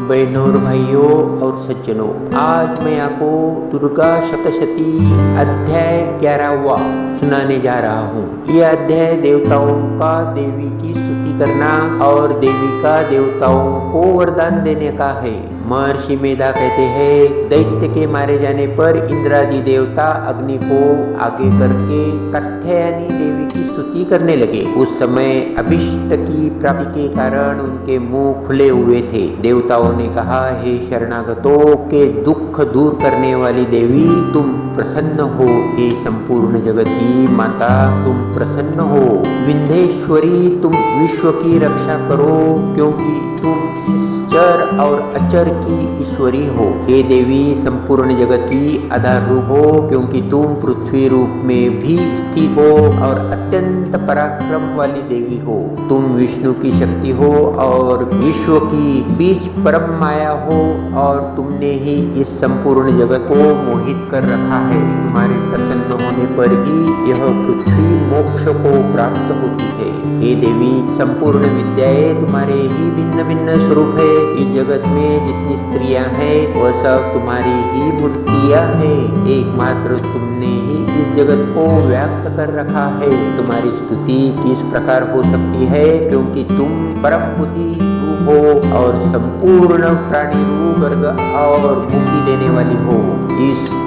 बहनों और भाइयों और सज्जनों, आज मैं आपको दुर्गा सप्तशती अध्याय 11वां सुनाने जा रहा हूँ। यह अध्याय देवताओं का देवी की स्तुति करना और देवी का देवताओं को वरदान देने का है। महर्षि मेधा कहते हैं, दैत्य के मारे जाने पर इंद्रादि देवता अग्नि को आगे करके कात्यायनी देवी की स्तुति करने लगे। उस समय अभिष्ट की प्राप्ति के कारण उनके मुंह खुले हुए थे। देवताओं ने कहा, हे शरणागतों के दुख दूर करने वाली देवी, तुम प्रसन्न हो। हे संपूर्ण जगत की माता, तुम प्रसन्न हो। विंध्येश्वरी, तुम विश्व की रक्षा करो, क्योंकि तुम इस चर और अचर की ईश्वरी हो। हे देवी, संपूर्ण जगत की आधार रूप हो, क्योंकि तुम पृथ्वी रूप में भी स्थित हो और अत्यंत पराक्रम वाली देवी हो। तुम विष्णु की शक्ति हो और विश्व की बीज परम माया हो, और तुमने ही इस संपूर्ण जगत को मोहित कर रखा है। तुम्हारे प्रसन्न होने पर ही यह पृथ्वी मोक्ष को प्राप्त होती है। हे देवी, संपूर्ण विद्याएं तुम्हारे ही भिन्न भिन्न स्वरूप है। इस जगत में जितनी स्त्रियां हैं वह सब तुम्हारी ही मूर्तियां हैं। एकमात्र तुमने ही इस जगत को व्याप्त कर रखा है। तुम्हारी स्तुति किस प्रकार हो सकती है, क्योंकि तुम परम बुद्धि रूप हो और संपूर्ण प्राणी रूप वर्ग और मुक्ति देने वाली हो।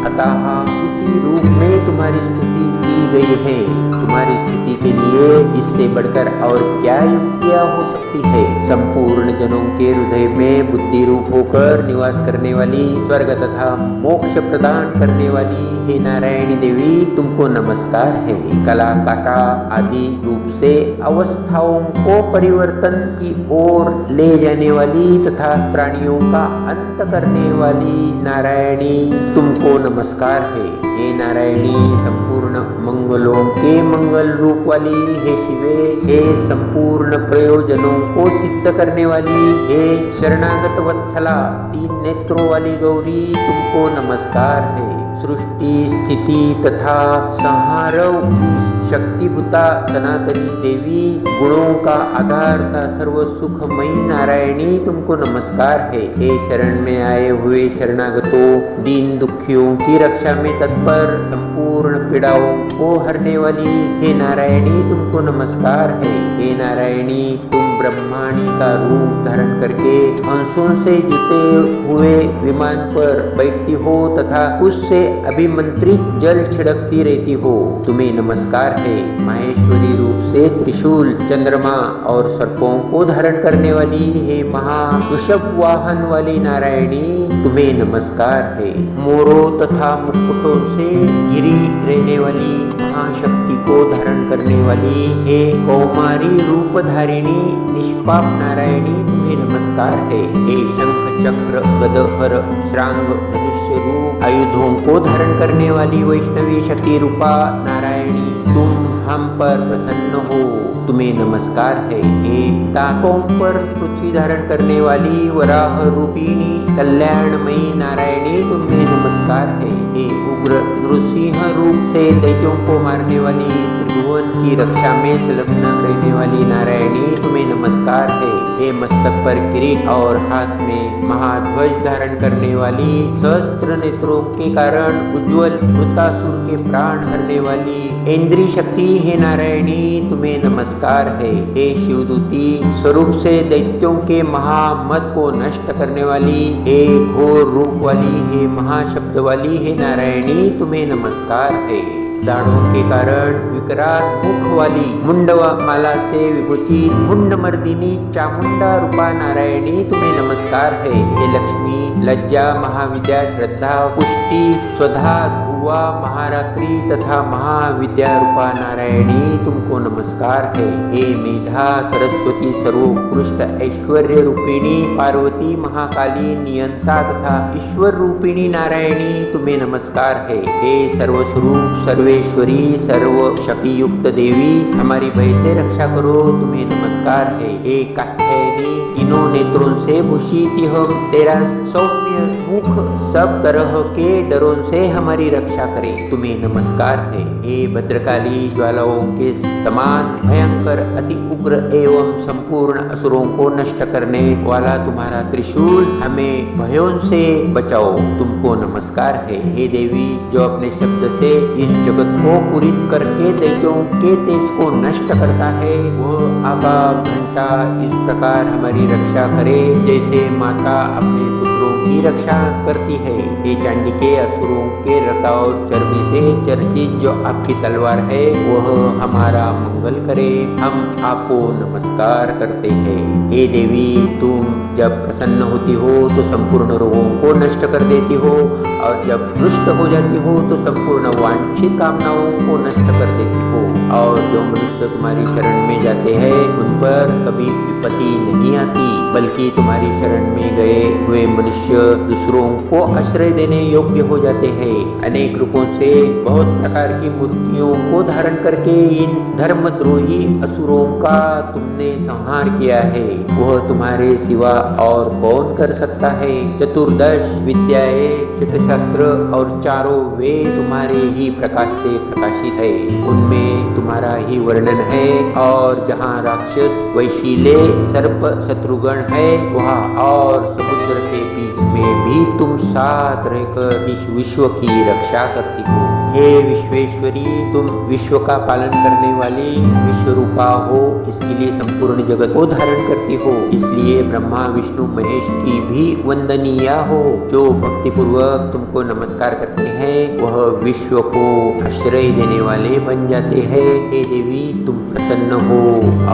अतः इसी रूप में तुम्हारी स्तुति की गई है। तुम्हारी स्तुति के लिए इससे बढ़कर और क्या युक्तियां हो सकती है। संपूर्ण जनों के हृदय में बुद्धि रूप होकर निवास करने वाली, स्वर्ग तथा मोक्ष प्रदान करने वाली हे नारायणी देवी, तुमको नमस्कार है। कला काटा आदि रूप से अवस्थाओं को परिवर्तन की ओर ले जाने वाली तथा प्राणियों का अंत करने वाली नारायणी, तुमको नमस्कार है। हे नारायणी, संपूर्ण मंगलों के मंगल रूप वाली हे शिवे, हे संपूर्ण प्रयोजनों को सिद्ध करने वाली हे शरणागत वत्सला, 3 नेत्रों वाली गौरी, तुमको नमस्कार है। सृष्टि स्थिति तथा संहारव की शक्तिभूता सनातनी देवी, गुणों का आधार था सर्व सुखमयी नारायणी, तुमको नमस्कार है। हे शरण में आए हुए शरणागतों, दीन दुखियों की रक्षा में तत्पर, संपूर्ण पीड़ाओं को हरने वाली हे नारायणी, तुमको नमस्कार है। हे नारायणी, तुम ब्रह्माणी का रूप धारण करके हंसों से जुटे हुए विमान पर बैठती हो तथा उससे अभिमंत्रित जल छिड़कती रहती हो, तुम्हें नमस्कार है। माहेश्वरी रूप से त्रिशूल, चंद्रमा और सर्पों को धारण करने वाली हे महा वृषभ वाहन वाली नारायणी, तुम्हें नमस्कार है। मोरों तथा मुकुटों से घिरी रहने वाली महाशक्ति को धारण करने वाली हे कौमारी रूप धारिणी निष्पाप नारायणी, तुम्हें नमस्कार है। हे शंख चक्र गद हर श्रांग धनुष्य रूप आयुधों को धारण करने वाली वैष्णवी शक्ति रूपा नारायणी, तुम हम पर प्रसन्न हो, तुम्हें नमस्कार है। हे ताकों पर पृथ्वी धारण करने वाली वराह रूपिणी कल्याणमयी नारायणी, तुम्हें नमस्कार है। हे उग्र नृसिंह रूप से दैत्यों को मारने वाली, त्रिभुवन की रक्षा में संलग्न रहने वाली नारायणी, तुम्हें नमस्कार है। हे मस्तक पर किरीट और हाथ में महाध्वज धारण करने वाली, सहस्त्र नेत्रों के कारण उज्ज्वल वृत्तासुर के प्राण हरने वाली इंद्री शक्ति हे नारायणी, तुम्हें नमस्कार है। हे शिवदूती स्वरूप से दैत्यों के महामद को नष्ट करने वाली, हे घोर रूप वाली, हे महाशब्द वाली हे नारायणी, तुम्हें नमस्कार है। दाढ़ों के कारण विकराल मुख वाली, मुंडवा माला से विभूति मुंड मर्दिनी चामुंडा रूपा नारायणी, तुम्हें नमस्कार है। हे लक्ष्मी, लज्जा, महाविद्या, श्रद्धा, पुष्टि, स्वधा, ध्रुवा, महारात्रि तथा महाविद्या रूपा नारायणी, तुमको नमस्कार है। हे मेधा, सरस्वती, सर्वोत्कृष्ट ऐश्वर्य रूपिणी पार्वती, महाकाली, नियंता तथा ईश्वर रूपिणी नारायणी, तुम्हें नमस्कार है। हे सर्वस्वरूप सर्वेश्वरी सर्व शक्ति युक्त देवी, हमारी भय से रक्षा करो, तुम्हें नमस्कार है। हे कात्यायनी, तीनों नेत्रों से भूषित हम, तेरा सौम्य मुख सब तरह के डरों से हमारी रक्षा करे। तुम्हें नमस्कार है। हे भद्रकाली, ज्वालाओं के समान भयंकर, अति उग्र एवं संपूर्ण असुरों को नष्ट करने वाला तुम्हारा त्रिशूल हमें भयों से बचाओ। तुमको नमस्कार है। हे देवी, जो अपने शब्द से इस जगत को पूरित करके दैत्यों के तेज को नष्ट करता है, वह आकाश घंटा इस प्रकार हमारी रक्षा करे जैसे माता अपने पुत्रों की रक्षा करती है। हे चांडिके, असुरों के रक्त और चर्बी से चर्चित जो आपकी तलवार है, वह हमारा मंगल करे। हम आपको नमस्कार करते हैं। हे देवी, तुम जब प्रसन्न होती हो तो संपूर्ण रोगों को नष्ट कर देती हो, और जब रुष्ट हो जाती हो तो संपूर्ण वांछित कामनाओं को नष्ट कर देती हो। और जो मनुष्य तुम्हारी शरण में जाते हैं, उन पर कभी विपत्ति नहीं आती, बल्कि तुम्हारी शरण में गए हुए मनुष्य दूसरों को आश्रय देने योग्य हो जाते हैं। अनेक रूपों से बहुत प्रकार की मूर्तियों को धारण करके इन धर्मद्रोही असुरों का तुमने संहार किया है। वह तुम्हारे सिवा और कौन कर सकता है? चतुर्दश विद्याएं, शिक्षाशास्त्र और चारों वे तुम्हारे ही प्रकाश से प्रकाशित है। उनमें तुम्हारा ही वर्णन है। और जहाँ राक्षस, वैशिले, सर्प, शत्रुगण है, वहाँ और समुद्र के बीच में भी तुम साथ रहकर इस विश्व की रक्षा करती हो। हे विश्वेश्वरी, तुम विश्व का पालन करने वाली विश्वरूपा हो, इसके लिए संपूर्ण जगत को धारण करती हो। इसलिए ब्रह्मा, विष्णु, महेश की भी वंदनीय हो। जो भक्ति पूर्वक तुमको नमस्कार करते हैं, वह विश्व को आश्रय देने वाले बन जाते हैं। हे देवी, तुम प्रसन्न हो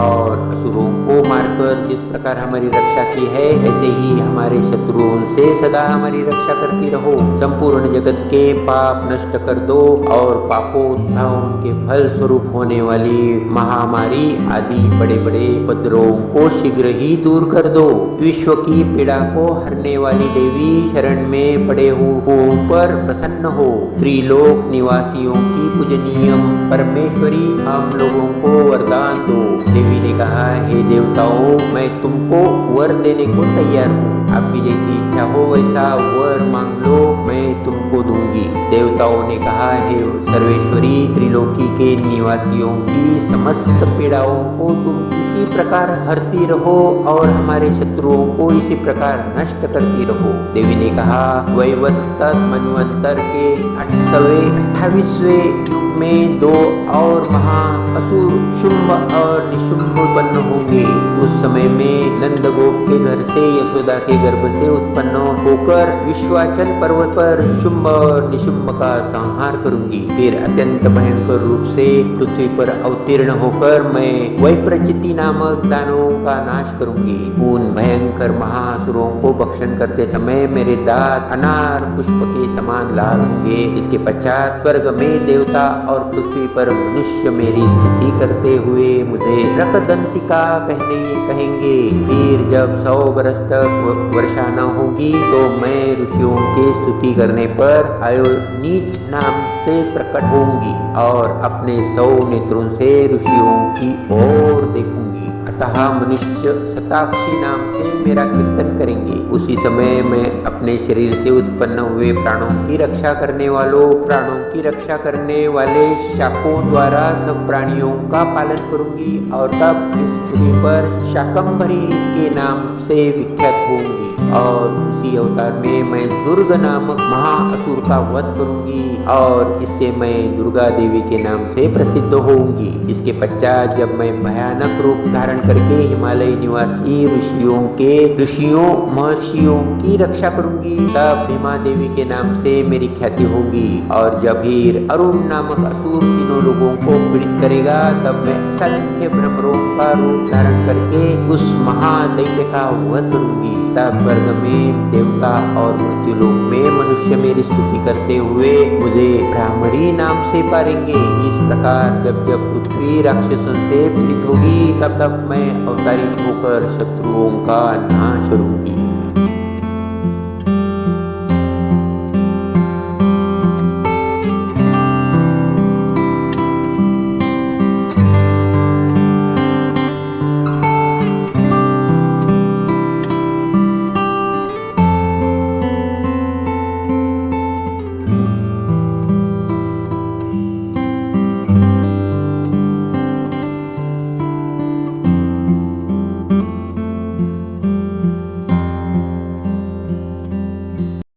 और असुरों को मारकर जिस प्रकार हमारी रक्षा की है, ऐसे ही हमारे शत्रुओं से सदा हमारी रक्षा करती रहो। संपूर्ण जगत के पाप नष्ट कर दो और पापोत्थान के फल स्वरूप होने वाली महामारी आदि बड़े बड़े उपद्रवों को शीघ्र ही दूर कर दो। विश्व की पीड़ा को हरने वाली देवी, शरण में पड़े हुओं पर प्रसन्न हो। त्रिलोक निवासियों की पूजनीय परमेश्वरी, हम लोगों को वरदान दो। देवी ने कहा, हे देवताओं, मैं तुमको वर देने को तैयार हूँ। आपकी जैसी इच्छा हो वैसा वर मांग लो, मैं तुमको दूंगी। देवताओं ने कहा, हे सर्वेश्वरी, त्रिलोकी के निवासियों की समस्त पीड़ाओं को तुम इसी प्रकार हरती रहो और हमारे शत्रुओं को इसी प्रकार नष्ट करती रहो। देवी ने कहा, वैवस्वत मनवंतर के 28वें युग में 2 और महा असुर शुंभ और निशुंभ उत्पन्न होंगे। उस समय में नंदगोप के घर से यशोदा के गर्भ से उत्पन्न होकर विश्वाचल पर्वत पर शुंभ और निशुंभ का संहार करूंगी। फिर अत्यंत भयंकर रूप से पृथ्वी पर अवतीर्ण होकर मैं वैप्रचिति नामक दानवों का नाश करूंगी। उन भयंकर महासुरों को भक्षण करते समय मेरे दांत अनार पुष्प के समान लाल होंगे। इसके पश्चात स्वर्ग में देवता और पृथ्वी पर मनुष्य मेरी स्तुति करते हुए मुझे रकदंतिका कहेंगे। फिर जब 100 वर्ष तक वर्षा न होगी तो मैं ऋषियों के स्तुति करने पर आयोनीच नाम से प्रकट होंगी और अपने 100 नेत्रों से ऋषियों की ओर देखूंगी। अतः मनुष्य शताक्षी नाम से मेरा कीर्तन करेंगे। उसी समय मैं अपने शरीर से उत्पन्न हुए प्राणों की रक्षा करने वाले शाकों द्वारा सब प्राणियों का पालन करूंगी और तब इस पृथ्वी पर शाकंभरी के नाम से विख्यात होंगी। और उसी अवतार में मैं दुर्ग नामक महाअसुर का वध करूंगी और इससे मैं दुर्गा देवी के नाम से प्रसिद्ध होंगी। इसके पश्चात जब मैं भयानक रूप धारण करके हिमालय निवासी ऋषियों महर्षियों की रक्षा करूंगी, तब भीमा देवी के नाम से मेरी ख्याति होगी। और जब फिर अरुण नामक असुर तीनों लोगों को पीड़ित करेगा, तब मैं असंख्य ब्रह्मरों का रूप धारण करके उस महादैत्य का वध करूंगी। तब स्वर्ग में देवता और मृत्युलोक में मनुष्य मेरी स्तुति करते हुए मुझे भ्रामरी नाम से पारेंगे। इस प्रकार जब जब पृथ्वी राक्षसों से पीड़ित होगी, तब तब मैं अवतारित होकर शत्रुओं का